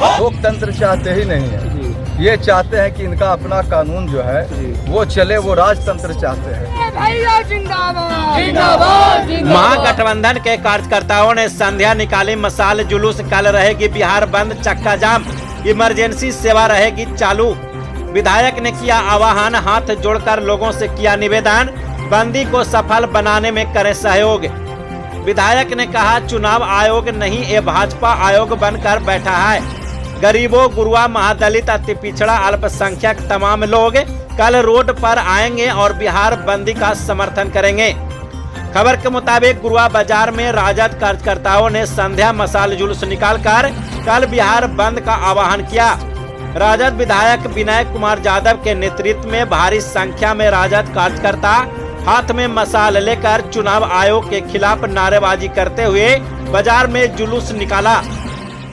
लोकतंत्र चाहते ही नहीं है, ये चाहते हैं कि इनका अपना कानून जो है वो चले, वो राजतंत्र चाहते हैं। महागठबंधन के कार्यकर्ताओं ने संध्या निकाली मशाल जुलूस। कल रहेगी बिहार बंद, चक्का जाम, इमरजेंसी सेवा रहेगी चालू। विधायक ने किया आह्वान, हाथ जोड़कर लोगों से किया निवेदन, बंदी को सफल बनाने में करें सहयोग। विधायक ने कहा चुनाव आयोग नहीं, ये भाजपा आयोग बनकर बैठा है। गरीबों, गुरुआ, महादलित, अति पिछड़ा, अल्पसंख्यक तमाम लोग कल रोड पर आएंगे और बिहार बंदी का समर्थन करेंगे। खबर के मुताबिक गुरुआ बाजार में राजद कार्यकर्ताओं ने संध्या मशाल जुलूस निकालकर कल बिहार बंद का आह्वान किया। राजद विधायक विनय कुमार यादव के नेतृत्व में भारी संख्या में राजद कार्यकर्ता हाथ में मशाल लेकर चुनाव आयोग के खिलाफ नारेबाजी करते हुए बाजार में जुलूस निकाला।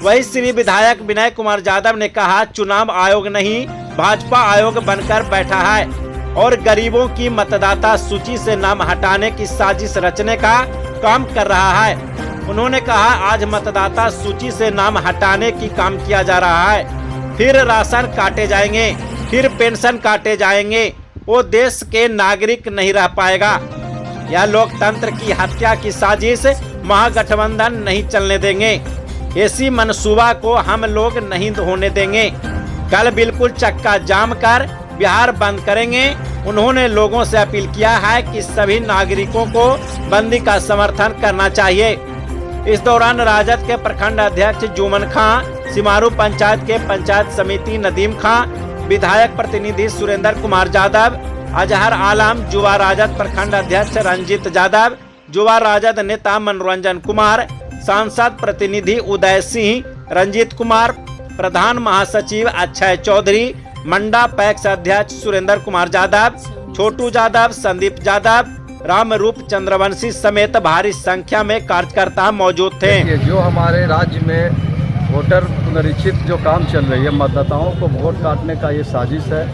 वही श्री विधायक विनय कुमार यादव ने कहा चुनाव आयोग नहीं, भाजपा आयोग बनकर बैठा है और गरीबों की मतदाता सूची से नाम हटाने की साजिश रचने का काम कर रहा है। उन्होंने कहा आज मतदाता सूची से नाम हटाने की काम किया जा रहा है, फिर राशन काटे जाएंगे, फिर पेंशन काटे जाएंगे, वो देश के नागरिक नहीं रह पाएगा। यह लोकतंत्र की हत्या की साजिश महागठबंधन नहीं चलने देंगे। ऐसी मनसूबा को हम लोग नहीं होने देंगे। कल बिल्कुल चक्का जाम कर बिहार बंद करेंगे। उन्होंने लोगों से अपील किया है कि सभी नागरिकों को बंदी का समर्थन करना चाहिए। इस दौरान राजद के प्रखंड अध्यक्ष जुमन खां, सिमारू पंचायत के पंचायत समिति नदीम खां, विधायक प्रतिनिधि सुरेंद्र कुमार यादव, अजहर आलम, युवा राजद प्रखंड अध्यक्ष रंजीत यादव, युवा राजद नेता मनोरंजन कुमार, सांसद प्रतिनिधि उदय सिंह, रंजीत कुमार, प्रधान महासचिव अक्षय चौधरी, मंडा पैक्स अध्यक्ष सुरेंद्र कुमार यादव, छोटू यादव, संदीप यादव, रामरूप चंद्रवंशी समेत भारी संख्या में कार्यकर्ता मौजूद थे। जो हमारे राज्य में वोटर पुनरीक्षित जो काम चल रही है, मतदाताओं को वोट काटने का ये साजिश है।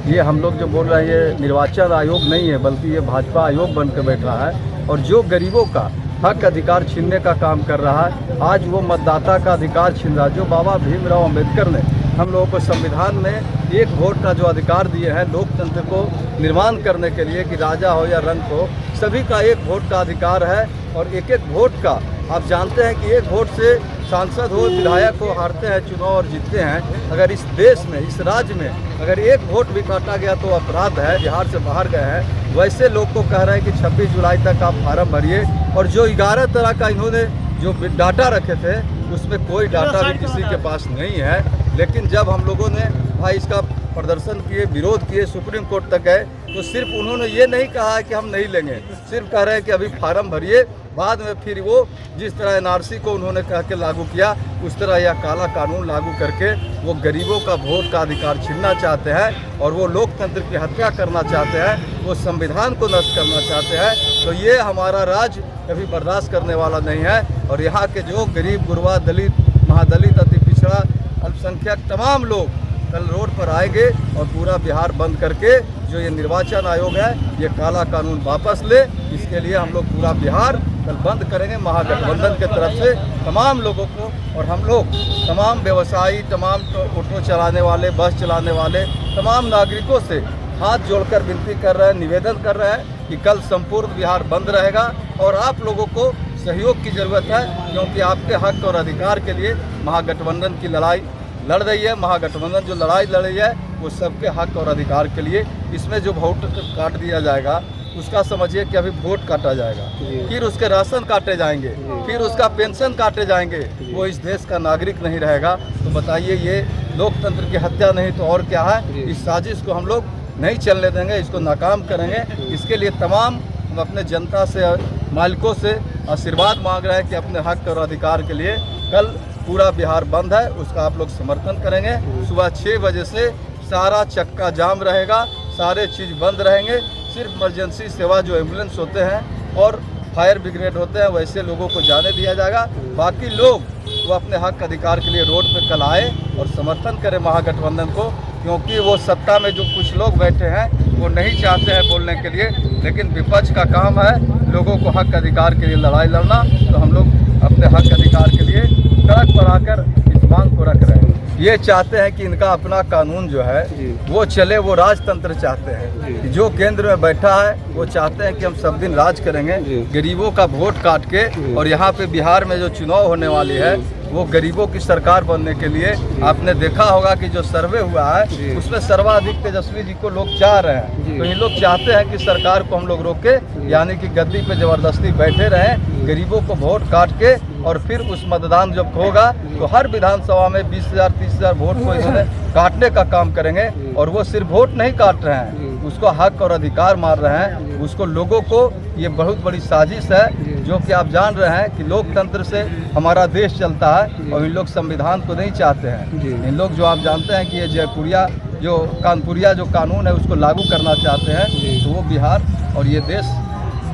ये हम लोग जो बोल रहे हैं ये निर्वाचन आयोग नहीं है, बल्कि ये भाजपा आयोग बनकर बैठा है और जो गरीबों का हक अधिकार छीनने का काम कर रहा है। आज वो मतदाता का अधिकार छीन रहा है। जो बाबा भीमराव अंबेडकर ने हम लोगों को संविधान में एक वोट का जो अधिकार दिए हैं, लोकतंत्र को निर्माण करने के लिए कि राजा हो या रंक हो, सभी का एक वोट का अधिकार है। और एक एक वोट का आप जानते हैं कि एक वोट से सांसद हो, विधायक हो, हारते हैं चुनाव और जीतते हैं। अगर इस देश में, इस राज्य में अगर एक वोट भी काटा गया तो अपराध है, बिहार से बाहर गए हैं। वैसे लोग को कह रहे हैं कि 26 जुलाई तक आप फार्म भरिए। और जो 11 तरह का इन्होंने जो डाटा रखे थे उसमें कोई डाटा भी किसी के पास नहीं है। लेकिन जब हम लोगों ने भाई इसका प्रदर्शन किए, विरोध किए, सुप्रीम कोर्ट तक गए, तो सिर्फ उन्होंने ये नहीं कहा है कि हम नहीं लेंगे, सिर्फ कह रहे हैं कि अभी फार्म भरिए। बाद में फिर वो जिस तरह एनआरसी को उन्होंने कह के लागू किया, उस तरह यह काला कानून लागू करके वो गरीबों का वोट का अधिकार छीनना चाहते हैं और वो लोकतंत्र की हत्या करना चाहते हैं, वो संविधान को नष्ट करना चाहते हैं। तो ये हमारा राज्य कभी बर्दाश्त करने वाला नहीं है। और यहाँ के जो गरीब, गुरबा, दलित, महादलित, अति पिछड़ा, अल्पसंख्यक तमाम लोग कल रोड पर आएंगे और पूरा बिहार बंद करके जो ये निर्वाचन आयोग है ये काला कानून वापस ले, इसके लिए हम लोग पूरा बिहार कल बंद करेंगे। महागठबंधन के तरफ से तमाम लोगों को और हम लोग तमाम व्यवसायी, तमाम ऑटो चलाने वाले, बस चलाने वाले तमाम नागरिकों से हाथ जोड़कर विनती कर रहे हैं, निवेदन कर रहे हैं कि कल संपूर्ण बिहार बंद रहेगा। और आप लोगों को सहयोग की ज़रूरत है, क्योंकि आपके हक और अधिकार के लिए महागठबंधन की लड़ाई लड़ रही है। महागठबंधन जो लड़ाई लड़ रही है वो सबके हक और अधिकार के लिए। इसमें जो वोट काट दिया जाएगा उसका समझिए कि अभी वोट काटा जाएगा, फिर उसके राशन काटे जाएंगे, फिर उसका पेंशन काटे जाएंगे। वो इस देश का नागरिक नहीं रहेगा। तो बताइए ये लोकतंत्र की हत्या नहीं तो और क्या है। इस साजिश को हम लोग नहीं चलने देंगे, इसको नाकाम करेंगे। इसके लिए तमाम हम अपने जनता से, मालिकों से आशीर्वाद मांग रहे हैं कि अपने हक और अधिकार के लिए कल पूरा बिहार बंद है, उसका आप लोग समर्थन करेंगे। सुबह 6 बजे से सारा चक्का जाम रहेगा, सारे चीज़ बंद रहेंगे। सिर्फ इमरजेंसी सेवा जो एम्बुलेंस होते हैं और फायर ब्रिगेड होते हैं वैसे लोगों को जाने दिया जाएगा। बाकी लोग वो अपने हक अधिकार के लिए रोड पे कल आए और समर्थन करें महागठबंधन को, क्योंकि वो सत्ता में जो कुछ लोग बैठे हैं वो नहीं चाहते हैं बोलने के लिए, लेकिन विपक्ष का काम है लोगों को हक अधिकार के लिए लड़ाई लड़ना। तो हम लोग अपने हक अधिकार के लिए सड़क पर आकर इस मांग को रख रहे हैं। ये चाहते हैं कि इनका अपना कानून जो है वो चले, वो राजतंत्र चाहते हैं कि जो केंद्र में बैठा है वो चाहते हैं कि हम सब दिन राज करेंगे, गरीबों का वोट काट के। और यहाँ पे बिहार में जो चुनाव होने वाली है वो गरीबों की सरकार बनने के लिए, आपने देखा होगा कि जो सर्वे हुआ है उसमें सर्वाधिक तेजस्वी जी को लोग चाह रहे हैं। तो ये लोग चाहते हैं कि सरकार को हम लोग रोके, यानी कि गद्दी पे जबरदस्ती बैठे रहें, गरीबों को वोट काट के, और फिर उस मतदान जब होगा तो हर विधानसभा में 20,000 30,000 वोट को इसमें काटने का काम करेंगे। और वो सिर्फ वोट नहीं काट रहे हैं, उसको हक और अधिकार मार रहे हैं, उसको लोगों को, ये बहुत बड़ी साजिश है जो कि आप जान रहे हैं कि लोकतंत्र से हमारा देश चलता है और इन लोग संविधान को नहीं चाहते हैं। इन लोग जो आप जानते हैं कि ये जयपुरिया जो कानपुरिया जो कानून है उसको लागू करना चाहते हैं, तो वो बिहार और ये देश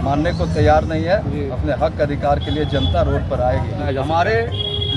मानने को तैयार नहीं है। अपने हक अधिकार के लिए जनता रोड पर आएगी। हमारे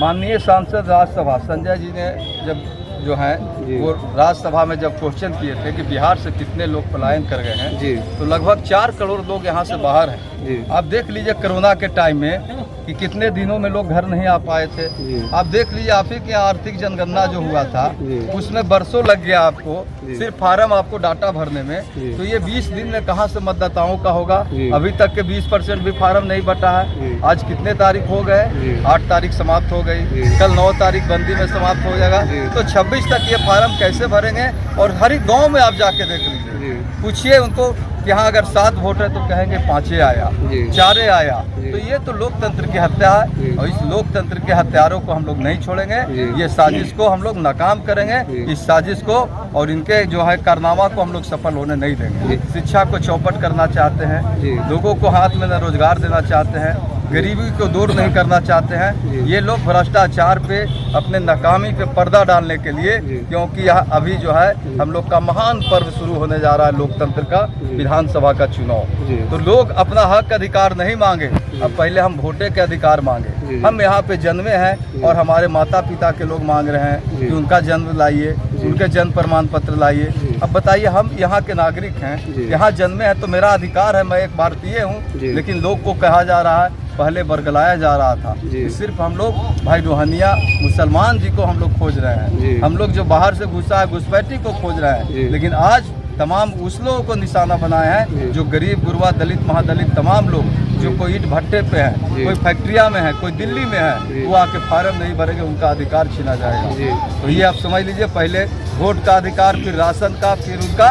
माननीय सांसद राज्यसभा संजय जी ने जब जो हैं वो राज्यसभा में जब क्वेश्चन किए थे कि बिहार से कितने लोग पलायन कर गए हैं, तो लगभग 4 करोड़ लोग यहाँ से बाहर हैं। आप देख लीजिए कोरोना के टाइम में कि कितने दिनों में लोग घर नहीं आ पाए थे। आप देख लीजिए, आप ही के आर्थिक जनगणना जो हुआ था उसमें बरसों लग गया आपको सिर्फ फार्म आपको डाटा भरने में। तो ये 20 दिन में कहाँ से मतदाताओं का होगा? अभी तक के 20% भी फार्म नहीं बटा है। आज कितने तारीख हो गए? 8 तारीख समाप्त हो गई, कल 9 तारीख बंदी में समाप्त हो जाएगा। तो 26 तक ये फार्म कैसे भरेंगे? और हर एक गाँव में आप जाके देख लीजिए, पूछिए उनको कि यहाँ अगर 7 वोट है तो कहेंगे 5 आया, 4 आया। तो ये तो लोकतंत्र की हत्या है और इस लोकतंत्र के हत्यारों को हम लोग नहीं छोड़ेंगे। ये साजिश को हम लोग नाकाम करेंगे, इस साजिश को और इनके जो है कारनामा को हम लोग सफल होने नहीं देंगे। शिक्षा को चौपट करना चाहते हैं, लोगों को हाथ में न रोजगार देना चाहते हैं, गरीबी को दूर नहीं करना चाहते हैं। ये लोग भ्रष्टाचार पे अपने नाकामी पे पर्दा डालने के लिए, क्योंकि यहाँ अभी जो है हम लोग का महान पर्व शुरू होने जा रहा है लोकतंत्र का, विधानसभा का चुनाव। तो लोग अपना हक अधिकार नहीं मांगे, अब पहले हम वोटे के अधिकार मांगे। हम यहाँ पे जन्मे हैं और हमारे माता पिता के लोग मांग रहे हैं कि उनका जन्म लाइए, उनके जन्म प्रमाण पत्र लाइए। अब बताइए, हम यहाँ के नागरिक हैं, यहाँ जन्मे हैं तो मेरा अधिकार है, मैं एक भारतीय हूँ। लेकिन लोग को कहा जा रहा है, पहले बरगलाया जा रहा था कि सिर्फ हम लोग भाई रोहनिया मुसलमान जी को हम लोग खोज रहे हैं, हम लोग जो बाहर से घुसा है घुसपैठी को खोज रहे हैं। लेकिन आज तमाम उस लोगों को निशाना बनाए हैं जो गरीब गुरबा दलित महादलित तमाम लोग जो कोई ईंट भट्टे पे है, कोई फैक्ट्रिया में है, कोई दिल्ली में है, वो आके फार्म नहीं भरेंगे, उनका अधिकार छीना जाएगा। तो ये आप समझ लीजिए, पहले वोट का अधिकार, फिर राशन का, फिर उनका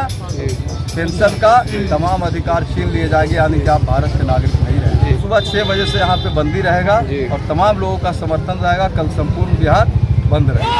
पेंशन का, तमाम अधिकार छीन लिए जाएंगे। यानी कि आप भारत के नागरिक नहीं रहेंगे। सुबह 6 बजे से यहाँ पे बंदी रहेगा और तमाम लोगों का समर्थन रहेगा। कल संपूर्ण बिहार बंद रहेगा।